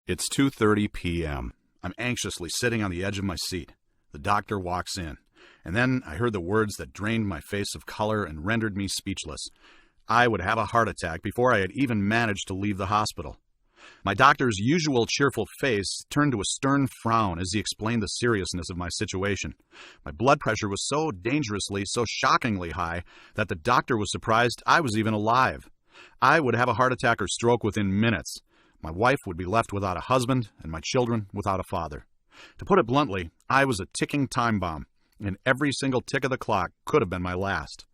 It's 2:30 p.m. I'm anxiously sitting on the edge of my seat. The doctor walks in, and then I heard the words that drained my face of color and rendered me speechless. I would have a heart attack before I had even managed to leave the hospital. My doctor's usual cheerful face turned to a stern frown as he explained the seriousness of my situation. My blood pressure was so dangerously, so shockingly high that the doctor was surprised I was even alive. I would have a heart attack or stroke within minutes. My wife would be left without a husband, and my children without a father. To put it bluntly, I was a ticking time bomb, and every single tick of the clock could have been my last.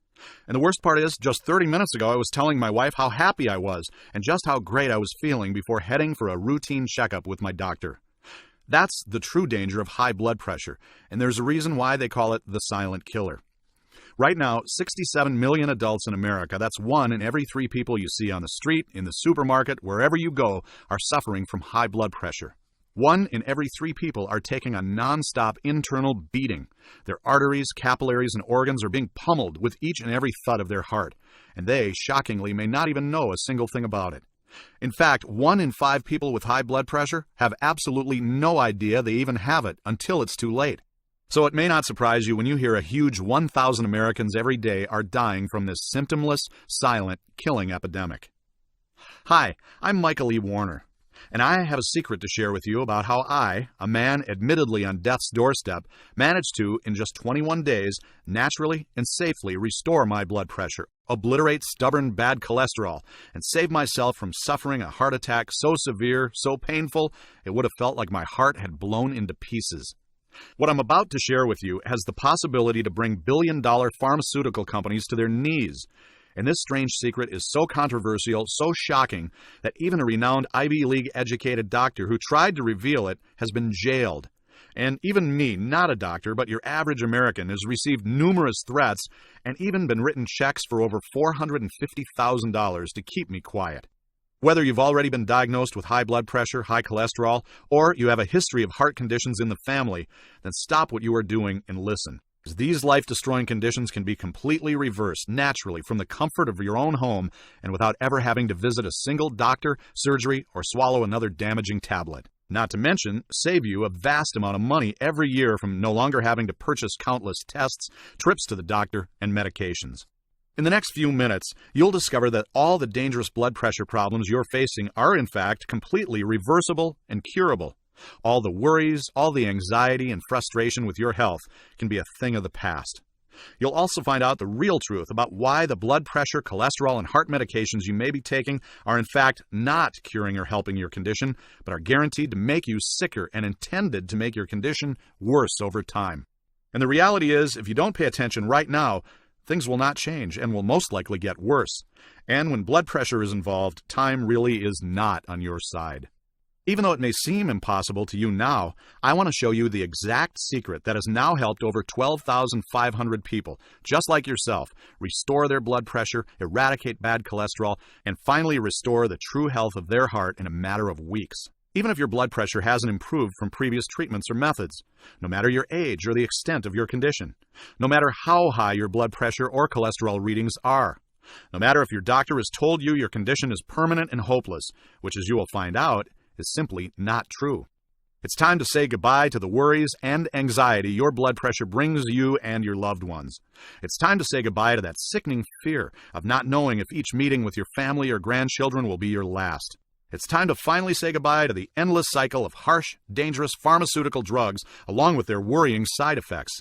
And the worst part is, just 30 minutes ago I was telling my wife how happy I was, and just how great I was feeling before heading for a routine checkup with my doctor. That's the true danger of high blood pressure, and there's a reason why they call it the silent killer. Right now, 67 million adults in America, that's 1 in every 3 people you see on the street, in the supermarket, wherever you go, are suffering from high blood pressure. 1 in every 3 people are taking a non-stop internal beating. Their arteries, capillaries, and organs are being pummeled with each and every thud of their heart, and they, shockingly, may not even know a single thing about it. In fact, 1 in 5 people with high blood pressure have absolutely no idea they even have it until it's too late. So it may not surprise you when you hear a huge 1,000 Americans every day are dying from this symptomless, silent, killing epidemic. Hi, I'm Michael E. Warner, and I have a secret to share with you about how I, a man admittedly on death's doorstep, managed to, in just 21 days, naturally and safely restore my blood pressure, obliterate stubborn bad cholesterol, and save myself from suffering a heart attack so severe, so painful, it would have felt like my heart had blown into pieces. What I'm about to share with you has the possibility to bring billion-dollar pharmaceutical companies to their knees. And this strange secret is so controversial, so shocking, that even a renowned Ivy League-educated doctor who tried to reveal it has been jailed. And even me, not a doctor, but your average American, has received numerous threats and even been written checks for over $450,000 to keep me quiet. Whether you've already been diagnosed with high blood pressure, high cholesterol, or you have a history of heart conditions in the family, then stop what you are doing and listen. These life-destroying conditions can be completely reversed naturally from the comfort of your own home and without ever having to visit a single doctor, surgery, or swallow another damaging tablet. Not to mention, save you a vast amount of money every year from no longer having to purchase countless tests, trips to the doctor, and medications. In the next few minutes, you'll discover that all the dangerous blood pressure problems you're facing are in fact completely reversible and curable. All the worries, all the anxiety and frustration with your health can be a thing of the past. You'll also find out the real truth about why the blood pressure, cholesterol, and heart medications you may be taking are in fact not curing or helping your condition, but are guaranteed to make you sicker and intended to make your condition worse over time. And the reality is, if you don't pay attention right now, things will not change and will most likely get worse. And when blood pressure is involved, time really is not on your side. Even though it may seem impossible to you now, I want to show you the exact secret that has now helped over 12,500 people, just like yourself, restore their blood pressure, eradicate bad cholesterol, and finally restore the true health of their heart in a matter of weeks. Even if your blood pressure hasn't improved from previous treatments or methods, no matter your age or the extent of your condition, no matter how high your blood pressure or cholesterol readings are, no matter if your doctor has told you your condition is permanent and hopeless, which, as you will find out, is simply not true. It's time to say goodbye to the worries and anxiety your blood pressure brings you and your loved ones. It's time to say goodbye to that sickening fear of not knowing if each meeting with your family or grandchildren will be your last. It's time to finally say goodbye to the endless cycle of harsh, dangerous pharmaceutical drugs along with their worrying side effects.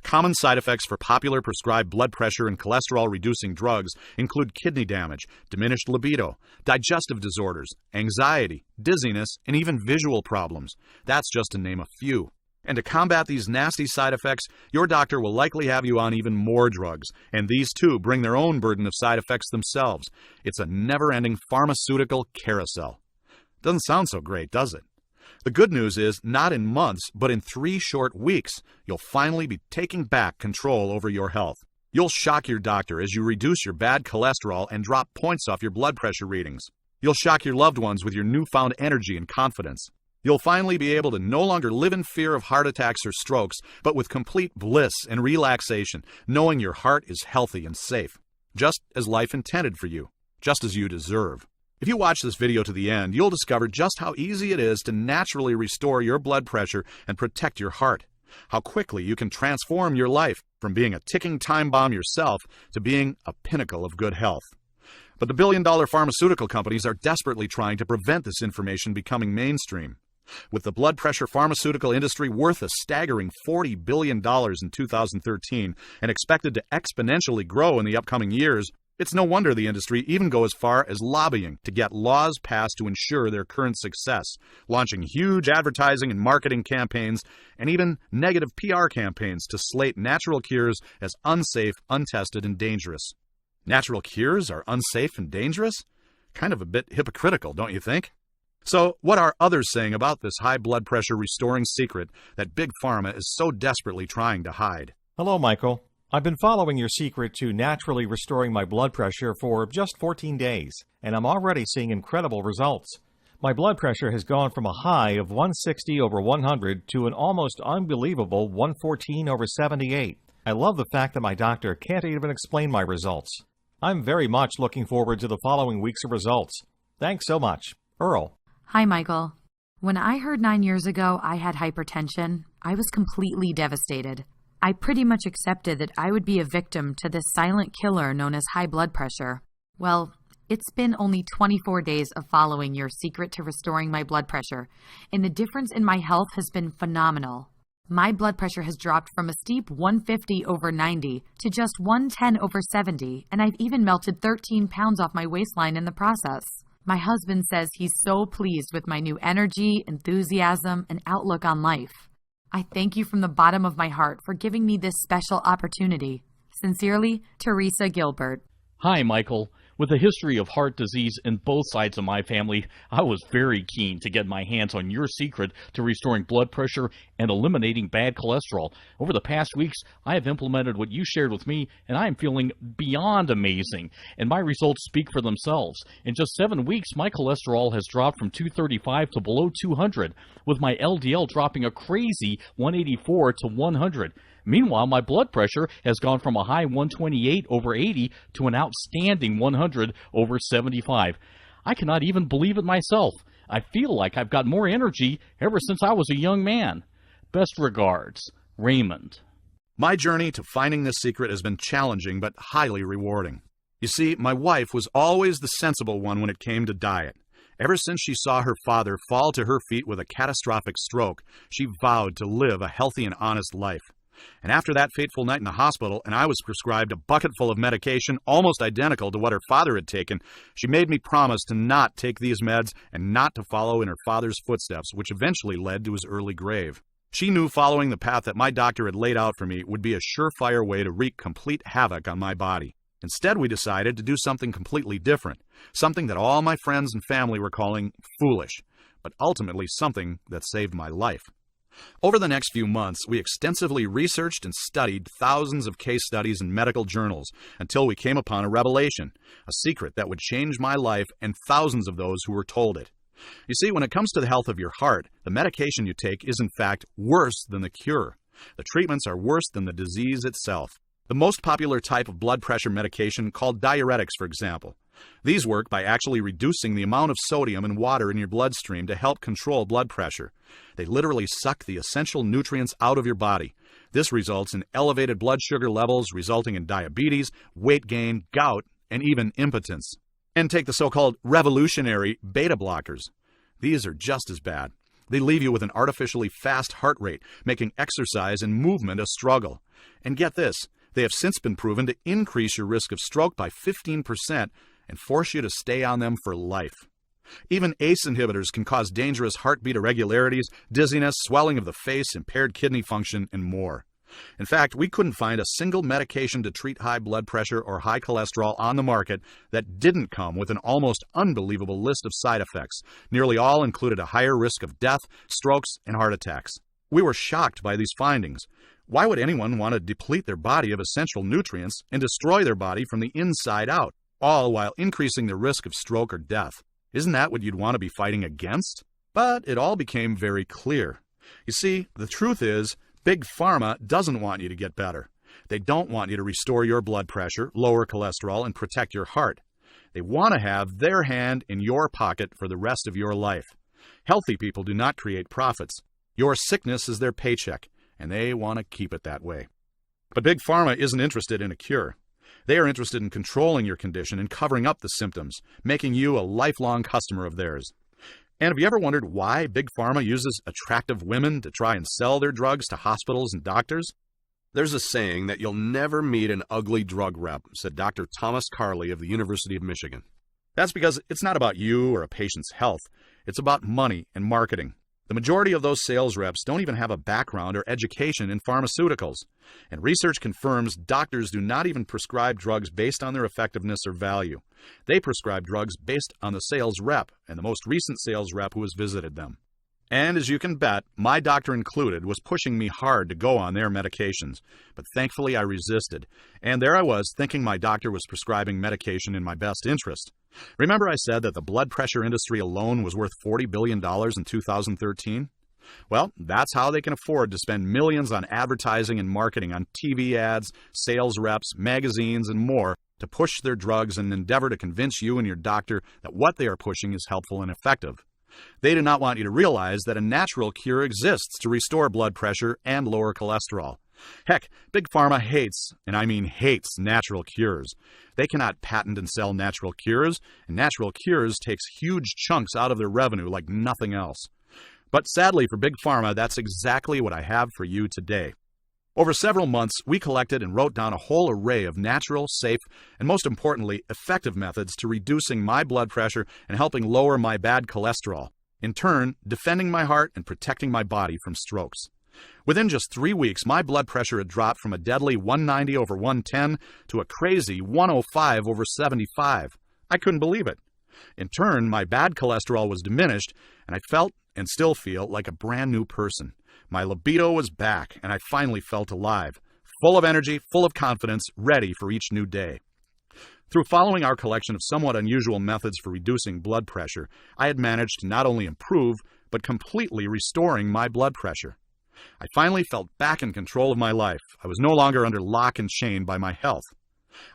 Common side effects for popular prescribed blood pressure and cholesterol-reducing drugs include kidney damage, diminished libido, digestive disorders, anxiety, dizziness, and even visual problems. That's just to name a few. And to combat these nasty side effects, your doctor will likely have you on even more drugs, and these too bring their own burden of side effects themselves. It's a never-ending pharmaceutical carousel. Doesn't sound so great, does it? The good news is, not in months, but in 3 short weeks, you'll finally be taking back control over your health. You'll shock your doctor as you reduce your bad cholesterol and drop points off your blood pressure readings. You'll shock your loved ones with your newfound energy and confidence. You'll finally be able to no longer live in fear of heart attacks or strokes, but with complete bliss and relaxation, knowing your heart is healthy and safe, just as life intended for you, just as you deserve. If you watch this video to the end, you'll discover just how easy it is to naturally restore your blood pressure and protect your heart. How quickly you can transform your life from being a ticking time bomb yourself to being a pinnacle of good health. But the billion-dollar pharmaceutical companies are desperately trying to prevent this information becoming mainstream. With the blood pressure pharmaceutical industry worth a staggering $40 billion in 2013 and expected to exponentially grow in the upcoming years, it's no wonder the industry even go as far as lobbying to get laws passed to ensure their current success, launching huge advertising and marketing campaigns, and even negative PR campaigns to slate natural cures as unsafe, untested, and dangerous. Natural cures are unsafe and dangerous? Kind of a bit hypocritical, don't you think? So, what are others saying about this high blood pressure restoring secret that Big Pharma is so desperately trying to hide? Hello, Michael. I've been following your secret to naturally restoring my blood pressure for just 14 days, and I'm already seeing incredible results. My blood pressure has gone from a high of 160/100 to an almost unbelievable 114/78. I love the fact that my doctor can't even explain my results. I'm very much looking forward to the following weeks of results. Thanks so much. Earl. Hi, Michael. When I heard 9 years ago I had hypertension, I was completely devastated. I pretty much accepted that I would be a victim to this silent killer known as high blood pressure. Well, it's been only 24 days of following your secret to restoring my blood pressure, and the difference in my health has been phenomenal. My blood pressure has dropped from a steep 150/90 to just 110/70, and I've even melted 13 pounds off my waistline in the process. My husband says he's so pleased with my new energy, enthusiasm, and outlook on life. I thank you from the bottom of my heart for giving me this special opportunity. Sincerely, Teresa Gilbert. Hi, Michael. With a history of heart disease in both sides of my family, I was very keen to get my hands on your secret to restoring blood pressure and eliminating bad cholesterol. Over the past weeks, I have implemented what you shared with me, and I am feeling beyond amazing, and my results speak for themselves. In just 7 weeks, my cholesterol has dropped from 235 to below 200, with my LDL dropping a crazy 184 to 100. Meanwhile, my blood pressure has gone from a high 128/80 to an outstanding 100/75. I cannot even believe it myself. I feel like I've got more energy ever since I was a young man. Best regards, Raymond. My journey to finding this secret has been challenging but highly rewarding. You see, my wife was always the sensible one when it came to diet. Ever since she saw her father fall to her feet with a catastrophic stroke, she vowed to live a healthy and honest life. And after that fateful night in the hospital, and I was prescribed a bucket full of medication almost identical to what her father had taken, she made me promise to not take these meds and not to follow in her father's footsteps, which eventually led to his early grave. She knew following the path that my doctor had laid out for me would be a surefire way to wreak complete havoc on my body. Instead, we decided to do something completely different, something that all my friends and family were calling foolish, but ultimately something that saved my life. Over the next few months, we extensively researched and studied thousands of case studies in medical journals until we came upon a revelation, a secret that would change my life and thousands of those who were told it. You see, when it comes to the health of your heart, the medication you take is in fact worse than the cure. The treatments are worse than the disease itself. The most popular type of blood pressure medication, called diuretics, for example. These work by actually reducing the amount of sodium and water in your bloodstream to help control blood pressure. They literally suck the essential nutrients out of your body. This results in elevated blood sugar levels, resulting in diabetes, weight gain, gout, and even impotence. And take the so-called revolutionary beta blockers. These are just as bad. They leave you with an artificially fast heart rate, making exercise and movement a struggle. And get this, they have since been proven to increase your risk of stroke by 15%, and force you to stay on them for life. Even ACE inhibitors can cause dangerous heartbeat irregularities, dizziness, swelling of the face, impaired kidney function, and more. In fact, we couldn't find a single medication to treat high blood pressure or high cholesterol on the market that didn't come with an almost unbelievable list of side effects. Nearly all included a higher risk of death, strokes, and heart attacks. We were shocked by these findings. Why would anyone want to deplete their body of essential nutrients and destroy their body from the inside out, all while increasing the risk of stroke or death? Isn't that what you'd want to be fighting against? But it all became very clear. You see, the truth is, Big Pharma doesn't want you to get better. They don't want you to restore your blood pressure, lower cholesterol, and protect your heart. They want to have their hand in your pocket for the rest of your life. Healthy people do not create profits. Your sickness is their paycheck, and they want to keep it that way. But Big Pharma isn't interested in a cure. They are interested in controlling your condition and covering up the symptoms, making you a lifelong customer of theirs. And have you ever wondered why Big Pharma uses attractive women to try and sell their drugs to hospitals and doctors? There's a saying that you'll never meet an ugly drug rep, said Dr. Thomas Carley of the University of Michigan. That's because it's not about you or a patient's health. It's about money and marketing. The majority of those sales reps don't even have a background or education in pharmaceuticals. And research confirms doctors do not even prescribe drugs based on their effectiveness or value. They prescribe drugs based on the sales rep and the most recent sales rep who has visited them. And as you can bet, my doctor included was pushing me hard to go on their medications. But thankfully I resisted. And there I was thinking my doctor was prescribing medication in my best interest. Remember I said that the blood pressure industry alone was worth $40 billion in 2013? Well, that's how they can afford to spend millions on advertising and marketing on TV ads, sales reps, magazines, and more to push their drugs and endeavor to convince you and your doctor that what they are pushing is helpful and effective. They do not want you to realize that a natural cure exists to restore blood pressure and lower cholesterol. Heck, Big Pharma hates, and I mean hates, natural cures. They cannot patent and sell natural cures, and natural cures takes huge chunks out of their revenue like nothing else. But sadly for Big Pharma, that's exactly what I have for you today. Over several months, we collected and wrote down a whole array of natural, safe, and most importantly, effective methods to reducing my blood pressure and helping lower my bad cholesterol, in turn, defending my heart and protecting my body from strokes. Within just 3 weeks, my blood pressure had dropped from a deadly 190 over 110 to a crazy 105 over 75. I couldn't believe it. In turn, my bad cholesterol was diminished, and I felt and still feel like a brand new person. My libido was back, and I finally felt alive, full of energy, full of confidence, ready for each new day. Through following our collection of somewhat unusual methods for reducing blood pressure, I had managed to not only improve, but completely restoring my blood pressure. I finally felt back in control of my life. I was no longer under lock and chain by my health.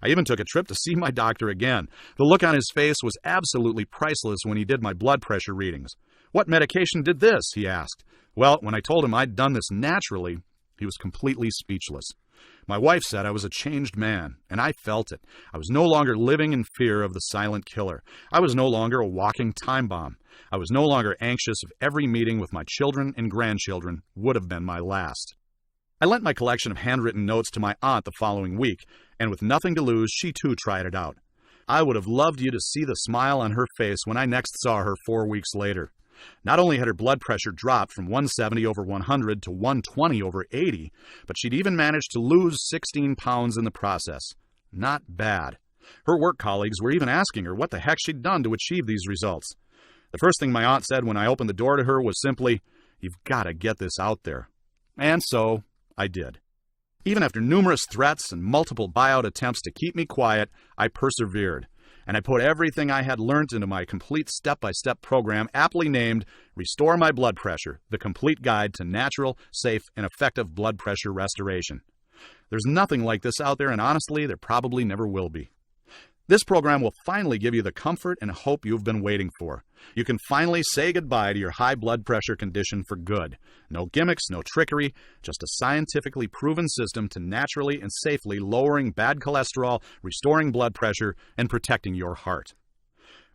I even took a trip to see my doctor again. The look on his face was absolutely priceless when he did my blood pressure readings. "What medication did this?" he asked. Well, when I told him I'd done this naturally, he was completely speechless. My wife said I was a changed man, and I felt it. I was no longer living in fear of the silent killer. I was no longer a walking time bomb. I was no longer anxious if every meeting with my children and grandchildren would have been my last. I lent my collection of handwritten notes to my aunt the following week, and with nothing to lose, she too tried it out. I would have loved you to see the smile on her face when I next saw her 4 weeks later. Not only had her blood pressure dropped from 170 over 100 to 120 over 80, but she'd even managed to lose 16 pounds in the process. Not bad. Her work colleagues were even asking her what the heck she'd done to achieve these results. The first thing my aunt said when I opened the door to her was simply, "You've got to get this out there." And so I did. Even after numerous threats and multiple buyout attempts to keep me quiet, I persevered. And I put everything I had learned into my complete step-by-step program aptly named Restore My Blood Pressure, the complete guide to natural, safe, and effective blood pressure restoration. There's nothing like this out there, and honestly, there probably never will be. This program will finally give you the comfort and hope you've been waiting for. You can finally say goodbye to your high blood pressure condition for good. No gimmicks, no trickery, just a scientifically proven system to naturally and safely lowering bad cholesterol, restoring blood pressure, and protecting your heart.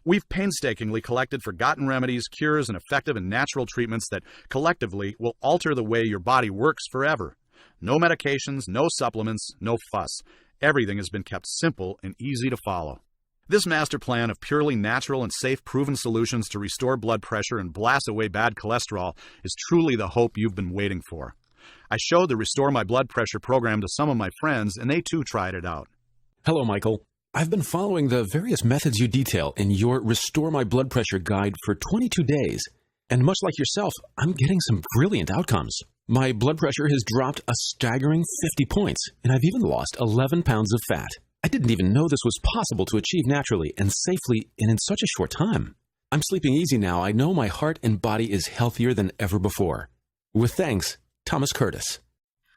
We've painstakingly collected forgotten remedies, cures, and effective and natural treatments that collectively will alter the way your body works forever. No medications, no supplements, no fuss. Everything has been kept simple and easy to follow. This master plan of purely natural and safe proven solutions to restore blood pressure and blast away bad cholesterol is truly the hope you've been waiting for. I showed the Restore My Blood Pressure program to some of my friends, and they too tried it out. Hello, Michael. I've been following the various methods you detail in your Restore My Blood Pressure guide for 22 days. And much like yourself, I'm getting some brilliant outcomes. My blood pressure has dropped a staggering 50 points, and I've even lost 11 pounds of fat. I didn't even know this was possible to achieve naturally and safely and in such a short time. I'm sleeping easy now. I know my heart and body is healthier than ever before. With thanks, Thomas Curtis.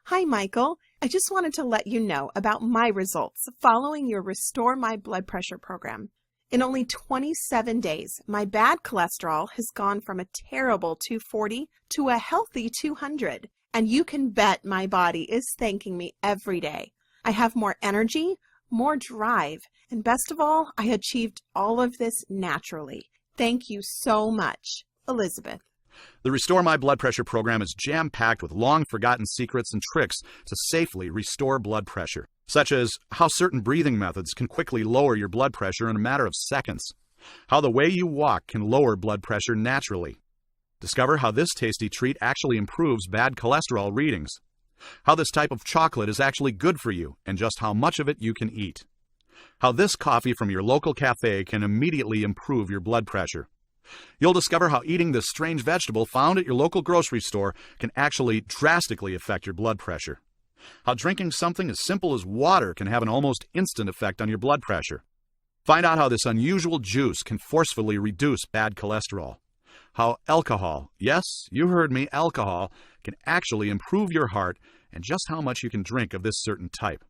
Hi, Michael. I just wanted to let you know about my results following your Restore My Blood Pressure program. In only 27 days, my bad cholesterol has gone from a terrible 240 to a healthy 200. And you can bet my body is thanking me every day. I have more energy, more drive, and best of all, I achieved all of this naturally. Thank you so much, Elizabeth. The Restore My Blood Pressure program is jam-packed with long-forgotten secrets and tricks to safely restore blood pressure, such as how certain breathing methods can quickly lower your blood pressure in a matter of seconds, how the way you walk can lower blood pressure naturally. Discover how this tasty treat actually improves bad cholesterol readings, how this type of chocolate is actually good for you, and just how much of it you can eat, how this coffee from your local cafe can immediately improve your blood pressure. You'll discover how eating this strange vegetable found at your local grocery store can actually drastically affect your blood pressure, how drinking something as simple as water can have an almost instant effect on your blood pressure. Find out how this unusual juice can forcefully reduce bad cholesterol, how alcohol, yes, you heard me, alcohol, can actually improve your heart, and just how much you can drink of this certain type.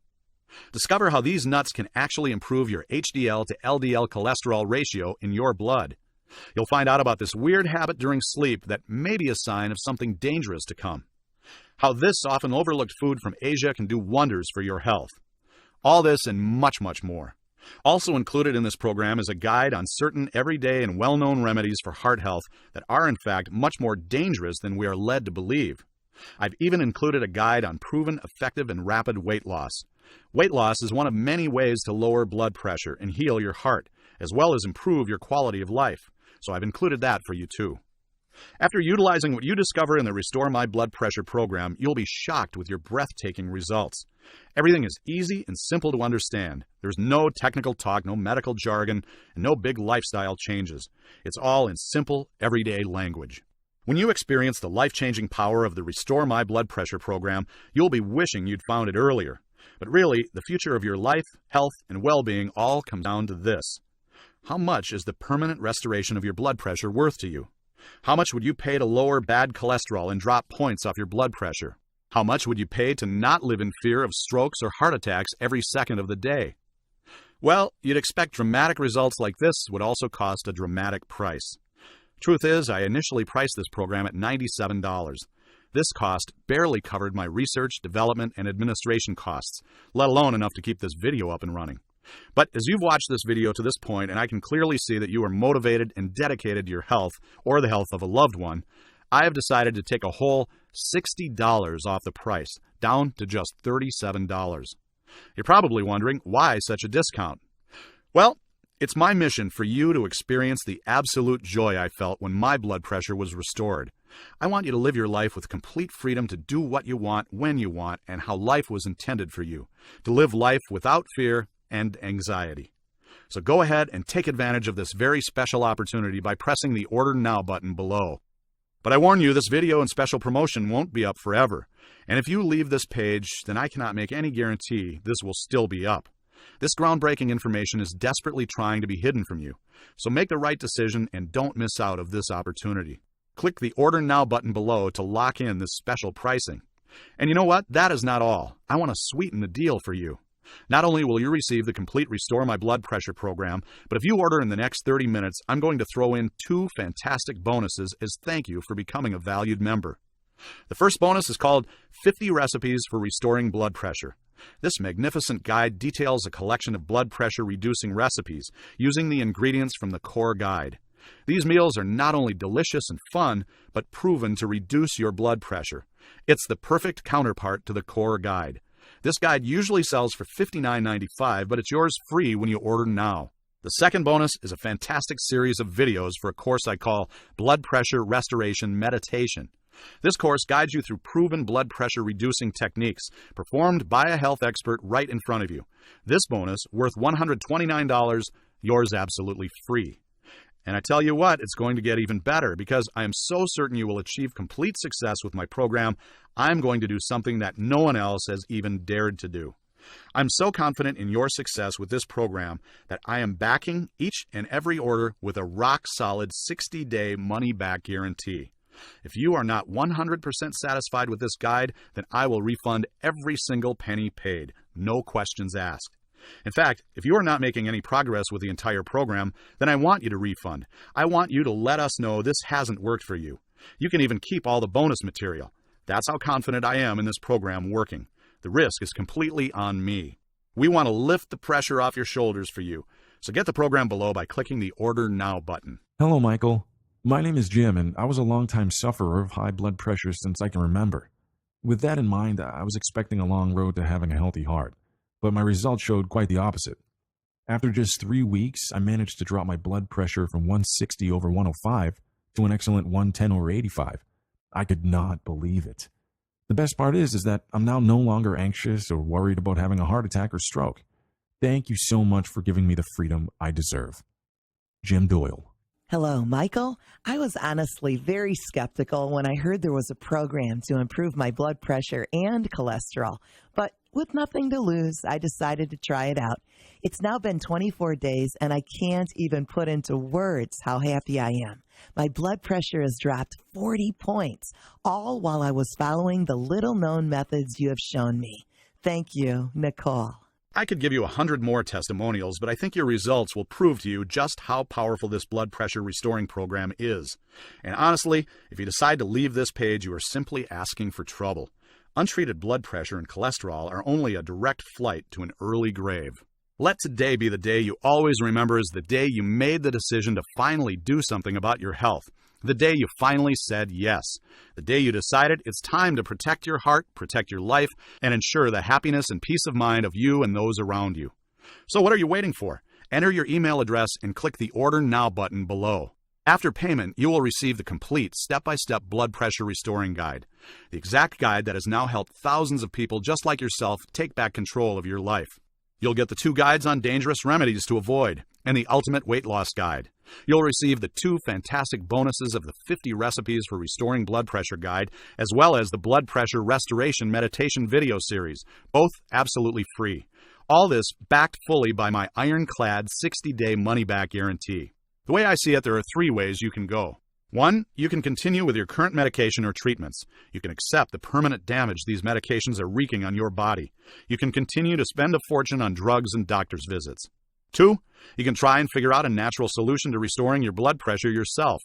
Discover how these nuts can actually improve your HDL to LDL cholesterol ratio in your blood. You'll find out about this weird habit during sleep that may be a sign of something dangerous to come. How this often overlooked food from Asia can do wonders for your health. All this and much, much more. Also included in this program is a guide on certain everyday and well-known remedies for heart health that are in fact much more dangerous than we are led to believe. I've even included a guide on proven effective and rapid weight loss. Weight loss is one of many ways to lower blood pressure and heal your heart, as well as improve your quality of life. So I've included that for you too. After utilizing what you discover in the Restore My Blood Pressure program, you'll be shocked with your breathtaking results. Everything is easy and simple to understand. There's no technical talk, no medical jargon, and no big lifestyle changes. It's all in simple, everyday language. When you experience the life-changing power of the Restore My Blood Pressure program, you'll be wishing you'd found it earlier. But really, the future of your life, health, and well-being all comes down to this. How much is the permanent restoration of your blood pressure worth to you? How much would you pay to lower bad cholesterol and drop points off your blood pressure? How much would you pay to not live in fear of strokes or heart attacks every second of the day? Well, you'd expect dramatic results like this would also cost a dramatic price. Truth is, I initially priced this program at $97. This cost barely covered my research, development, and administration costs, let alone enough to keep this video up and running. But as you've watched this video to this point, and I can clearly see that you are motivated and dedicated to your health or the health of a loved one, I have decided to take a whole $60 off the price, down to just $37. You're probably wondering, why such a discount? Well, it's my mission for you to experience the absolute joy I felt when my blood pressure was restored. I want you to live your life with complete freedom to do what you want, when you want, and how life was intended for you. To live life without fear and anxiety. So go ahead and take advantage of this very special opportunity by pressing the Order Now button below. But I warn you, this video and special promotion won't be up forever. And if you leave this page, then I cannot make any guarantee this will still be up. This groundbreaking information is desperately trying to be hidden from you. So make the right decision and don't miss out of this opportunity. Click the Order Now button below to lock in this special pricing. And you know what? That is not all. I want to sweeten the deal for you. Not only will you receive the complete Restore My Blood Pressure program, but if you order in the next 30 minutes, I'm going to throw in 2 fantastic bonuses as thank you for becoming a valued member. The first bonus is called 50 Recipes for Restoring Blood Pressure. This magnificent guide details a collection of blood pressure reducing recipes using the ingredients from the Core Guide. These meals are not only delicious and fun, but proven to reduce your blood pressure. It's the perfect counterpart to the Core Guide. This guide usually sells for $59.95, but it's yours free when you order now. The second bonus is a fantastic series of videos for a course I call Blood Pressure Restoration Meditation. This course guides you through proven blood pressure reducing techniques performed by a health expert right in front of you. This bonus, worth $129, yours absolutely free. And I tell you what, it's going to get even better because I am so certain you will achieve complete success with my program. I'm going to do something that no one else has even dared to do. I'm so confident in your success with this program that I am backing each and every order with a rock-solid 60-day money-back guarantee. If you are not 100% satisfied with this guide, then I will refund every single penny paid, no questions asked. In fact, if you are not making any progress with the entire program, then I want you to refund. I want you to let us know this hasn't worked for you. You can even keep all the bonus material. That's how confident I am in this program working. The risk is completely on me. We want to lift the pressure off your shoulders for you. So get the program below by clicking the Order Now button. Hello, Michael. My name is Jim, and I was a longtime sufferer of high blood pressure since I can remember. With that in mind, I was expecting a long road to having a healthy heart, but my results showed quite the opposite. After just 3 weeks, I managed to drop my blood pressure from 160 over 105 to an excellent 110 over 85. I could not believe it. The best part is that I'm now no longer anxious or worried about having a heart attack or stroke. Thank you so much for giving me the freedom I deserve. Jim Doyle. Hello, Michael. I was honestly very skeptical when I heard there was a program to improve my blood pressure and cholesterol, but with nothing to lose, I decided to try it out. It's now been 24 days, and I can't even put into words how happy I am. My blood pressure has dropped 40 points, all while I was following the little-known methods you have shown me. Thank you, Nicole. I could give you 100 more testimonials, but I think your results will prove to you just how powerful this blood pressure restoring program is. And honestly, if you decide to leave this page, you are simply asking for trouble. Untreated blood pressure and cholesterol are only a direct flight to an early grave. Let today be the day you always remember as the day you made the decision to finally do something about your health. The day you finally said yes. The day you decided it's time to protect your heart, protect your life, and ensure the happiness and peace of mind of you and those around you. So what are you waiting for? Enter your email address and click the Order Now button below. After payment, you will receive the complete step-by-step blood pressure restoring guide. The exact guide that has now helped thousands of people just like yourself take back control of your life. You'll get the 2 guides on dangerous remedies to avoid and the ultimate weight loss guide. You'll receive the 2 fantastic bonuses of the 50 recipes for restoring blood pressure guide, as well as the blood pressure restoration meditation video series, both absolutely free. All this backed fully by my ironclad 60-day money-back guarantee. The way I see it, there are 3 ways you can go. 1, you can continue with your current medication or treatments. You can accept the permanent damage these medications are wreaking on your body. You can continue to spend a fortune on drugs and doctor's visits. 2, you can try and figure out a natural solution to restoring your blood pressure yourself.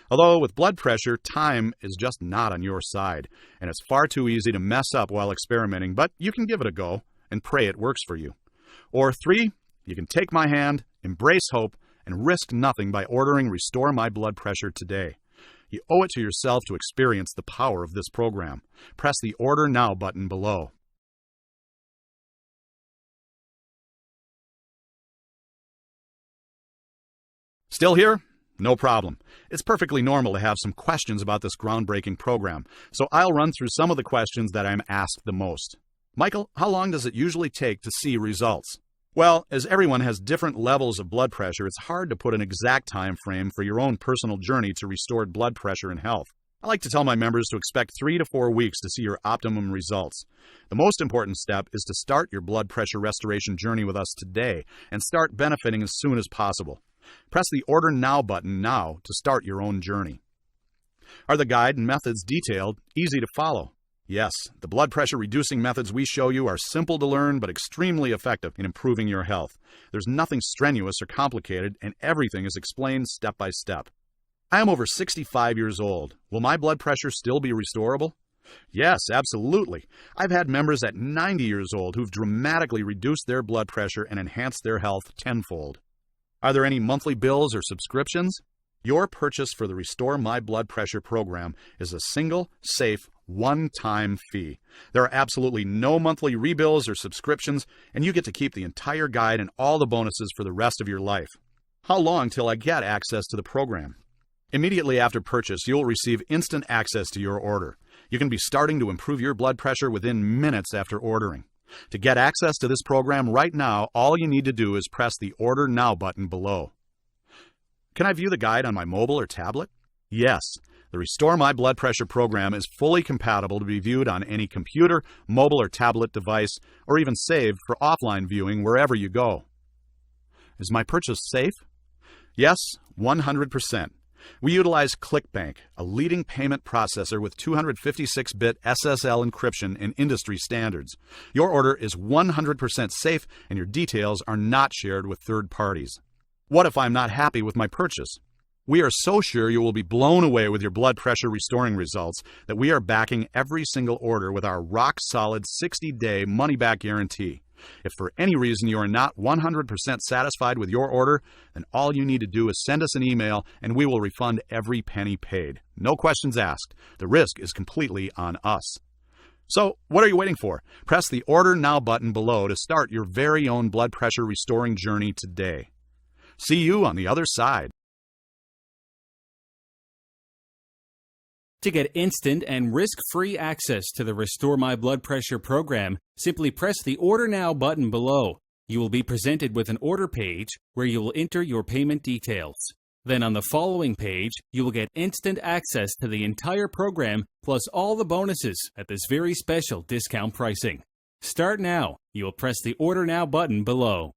Although with blood pressure, time is just not on your side, and it's far too easy to mess up while experimenting, but you can give it a go and pray it works for you. Or 3, you can take my hand, embrace hope, and risk nothing by ordering Restore My Blood Pressure today. You owe it to yourself to experience the power of this program. Press the Order Now button below. Still here? No problem. It's perfectly normal to have some questions about this groundbreaking program, so I'll run through some of the questions that I'm asked the most. Michael, how long does it usually take to see results? Well, as everyone has different levels of blood pressure, it's hard to put an exact time frame for your own personal journey to restored blood pressure and health. I like to tell my members to expect 3 to 4 weeks to see your optimum results. The most important step is to start your blood pressure restoration journey with us today and start benefiting as soon as possible. Press the Order Now button now to start your own journey. Are the guide and methods detailed, easy to follow? Yes, the blood pressure reducing methods we show you are simple to learn but extremely effective in improving your health. There's nothing strenuous or complicated, and everything is explained step by step. I am over 65 years old. Will my blood pressure still be restorable? Yes, absolutely. I've had members at 90 years old who've dramatically reduced their blood pressure and enhanced their health tenfold. Are there any monthly bills or subscriptions? Your purchase for the Restore My Blood Pressure program is a single, safe, one-time fee. There are absolutely no monthly rebills or subscriptions, and you get to keep the entire guide and all the bonuses for the rest of your life. How long till I get access to the program? Immediately after purchase, you'll receive instant access to your order. You can be starting to improve your blood pressure within minutes after ordering. To get access to this program right now, all you need to do is press the Order Now button below. Can I view the guide on my mobile or tablet? Yes. The Restore My Blood Pressure program is fully compatible to be viewed on any computer, mobile or tablet device, or even saved for offline viewing wherever you go. Is my purchase safe? Yes, 100%. We utilize ClickBank, a leading payment processor with 256-bit SSL encryption and industry standards. Your order is 100% safe and your details are not shared with third parties. What if I'm not happy with my purchase? We are so sure you will be blown away with your blood pressure restoring results that we are backing every single order with our rock-solid 60-day money-back guarantee. If for any reason you are not 100% satisfied with your order, then all you need to do is send us an email and we will refund every penny paid. No questions asked. The risk is completely on us. So, what are you waiting for? Press the Order Now button below to start your very own blood pressure restoring journey today. See you on the other side. To get instant and risk-free access to the Restore My Blood Pressure program, simply press the Order Now button below. You will be presented with an order page where you will enter your payment details. Then on the following page, you will get instant access to the entire program plus all the bonuses at this very special discount pricing. Start now. You will press the Order Now button below.